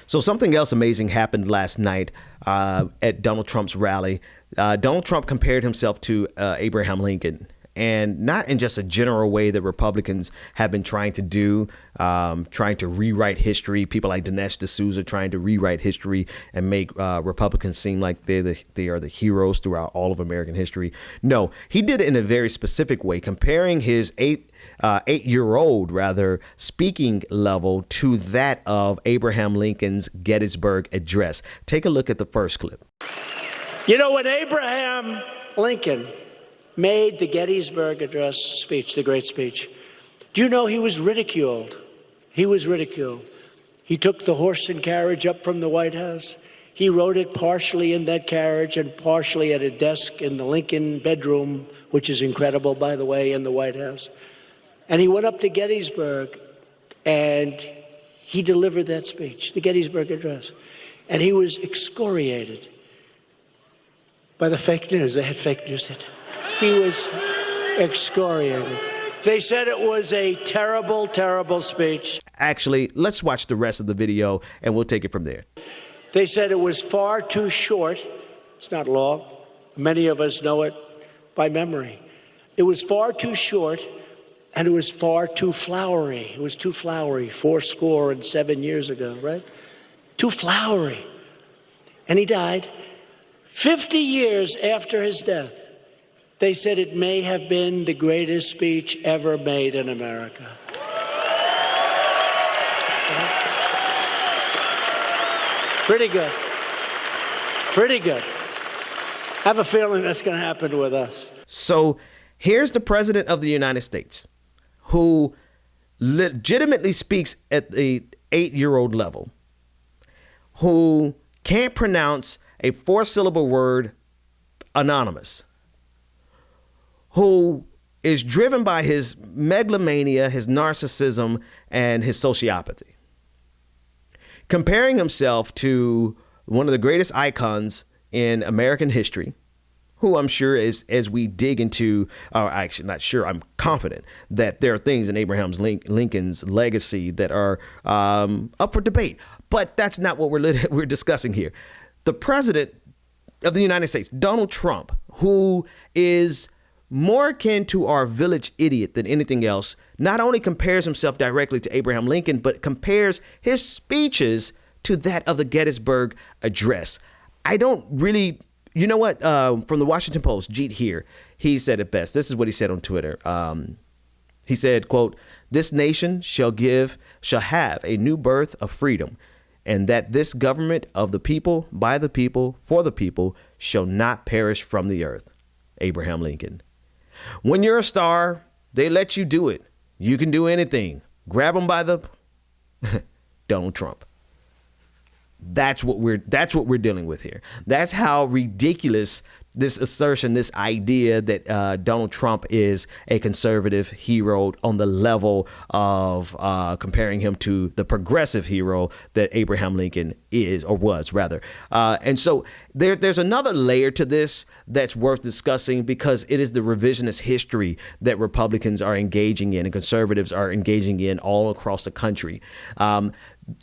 So something else amazing happened last night at Donald Trump's rally. Donald Trump compared himself to Abraham Lincoln, and not in just a general way that Republicans have been trying to do, trying to rewrite history. People like Dinesh D'Souza trying to rewrite history and make Republicans seem like they are the heroes throughout all of American history. No, he did it in a very specific way, comparing his eight-year-old speaking level to that of Abraham Lincoln's Gettysburg Address. Take a look at the first clip. You know, when Abraham Lincoln made the Gettysburg Address speech, the great speech, do you know he was ridiculed? He was ridiculed. He took the horse and carriage up from the White House. He wrote it partially in that carriage and partially at a desk in the Lincoln bedroom, which is incredible, by the way, in the White House. And he went up to Gettysburg and he delivered that speech, the Gettysburg Address. And he was excoriated by the fake news. They had fake news. He was excoriated. They said it was a terrible, terrible speech. Actually, let's watch the rest of the video and we'll take it from there. They said it was far too short. It's not long. Many of us know it by memory. It was far too short and it was far too flowery. It was too flowery, 77 years ago, right? Too flowery. And he died. 50 years after his death, they said it may have been the greatest speech ever made in America. Pretty good. Pretty good. I have a feeling that's going to happen with us. So here's the president of the United States who legitimately speaks at the 8-year-old level, who can't pronounce a 4-syllable word, anonymous, who is driven by his megalomania, his narcissism, and his sociopathy. Comparing himself to one of the greatest icons in American history, who I'm sure as we dig into, or actually not sure, I'm confident that there are things in Abraham Lincoln's legacy that are up for debate. But that's not what we're discussing here. The president of the United States, Donald Trump, who is more akin to our village idiot than anything else, not only compares himself directly to Abraham Lincoln, but compares his speeches to that of the Gettysburg Address. I don't really, you know what, from the Washington Post, Jeet here, he said it best. This is what he said on Twitter. He said, quote, "This nation shall have a new birth of freedom, and that this government of the people, by the people, for the people, shall not perish from the earth." Abraham Lincoln. When you're a star, they let you do it. You can do anything. Grab them by the Donald Trump. That's what we're dealing with here. That's how ridiculous this assertion, this idea that Donald Trump is a conservative hero on the level of comparing him to the progressive hero that Abraham Lincoln is, or was rather. And so there's another layer to this that's worth discussing, because it is the revisionist history that Republicans are engaging in and conservatives are engaging in all across the country.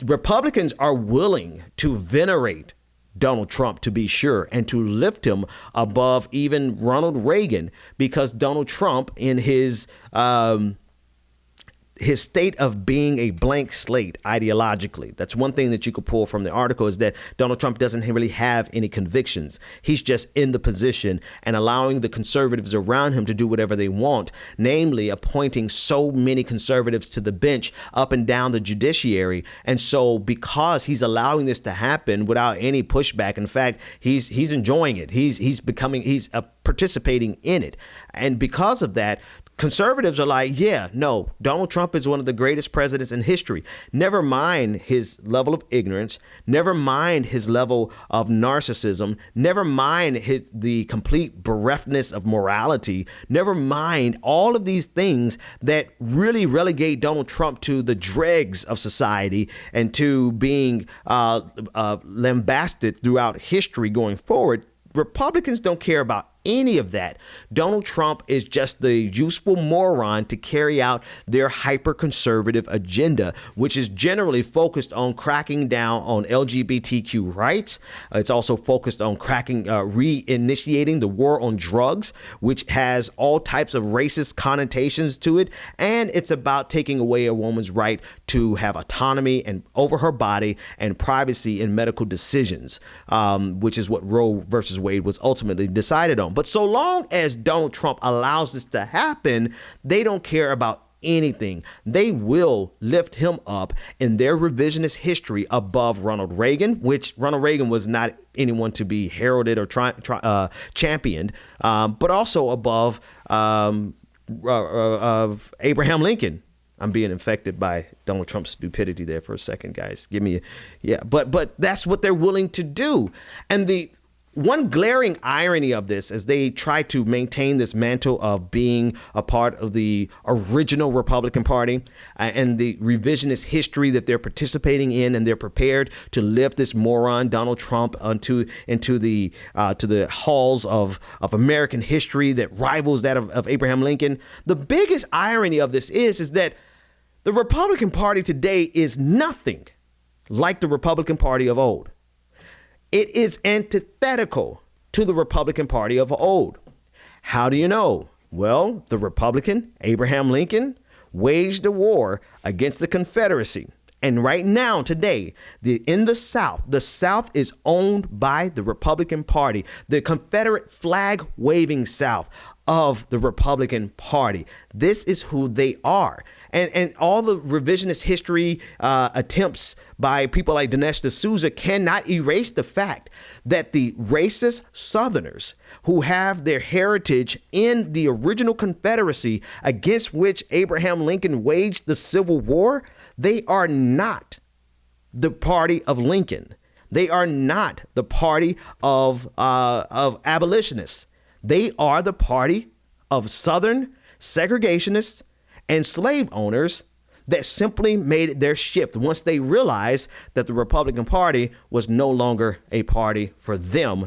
Republicans are willing to venerate Donald Trump, to be sure, and to lift him above even Ronald Reagan, because Donald Trump, in his state of being a blank slate ideologically, that's one thing that you could pull from the article, is that Donald Trump doesn't really have any convictions. He's just in the position and allowing the conservatives around him to do whatever they want, namely appointing so many conservatives to the bench up and down the judiciary. And so because he's allowing this to happen without any pushback, in fact, he's enjoying it. He's participating in it. And because of that, conservatives are like, yeah, no, Donald Trump is one of the greatest presidents in history. Never mind his level of ignorance. Never mind his level of narcissism. Never mind the complete bereftness of morality. Never mind all of these things that really relegate Donald Trump to the dregs of society and to being lambasted throughout history going forward. Republicans don't care about any of that. Donald Trump is just the useful moron to carry out their hyper-conservative agenda, which is generally focused on cracking down on LGBTQ rights. It's also focused on reinitiating the war on drugs, which has all types of racist connotations to it. And it's about taking away a woman's right to have autonomy and over her body and privacy in medical decisions, which is what Roe versus Wade was ultimately decided on. But so long as Donald Trump allows this to happen, they don't care about anything. They will lift him up in their revisionist history above Ronald Reagan, which Ronald Reagan was not anyone to be heralded or championed, but also above of Abraham Lincoln. I'm being infected by Donald Trump's stupidity there for a second, guys. But that's what they're willing to do. And the one glaring irony of this, as they try to maintain this mantle of being a part of the original Republican Party and the revisionist history that they're participating in, and they're prepared to lift this moron Donald Trump into the to the halls of American history that rivals that of Abraham Lincoln. The biggest irony of this is that the Republican Party today is nothing like the Republican Party of old. It is antithetical to the Republican Party of old. How do you know? Well, the Republican, Abraham Lincoln, waged a war against the Confederacy. And right now, today, in the South is owned by the Republican Party, the Confederate flag waving South of the Republican Party. This is who they are. And all the revisionist history attempts by people like Dinesh D'Souza cannot erase the fact that the racist Southerners who have their heritage in the original Confederacy against which Abraham Lincoln waged the Civil War, they are not the party of Lincoln. They are not the party of abolitionists. They are the party of Southern segregationists and slave owners that simply made their shift once they realized that the Republican Party was no longer a party for them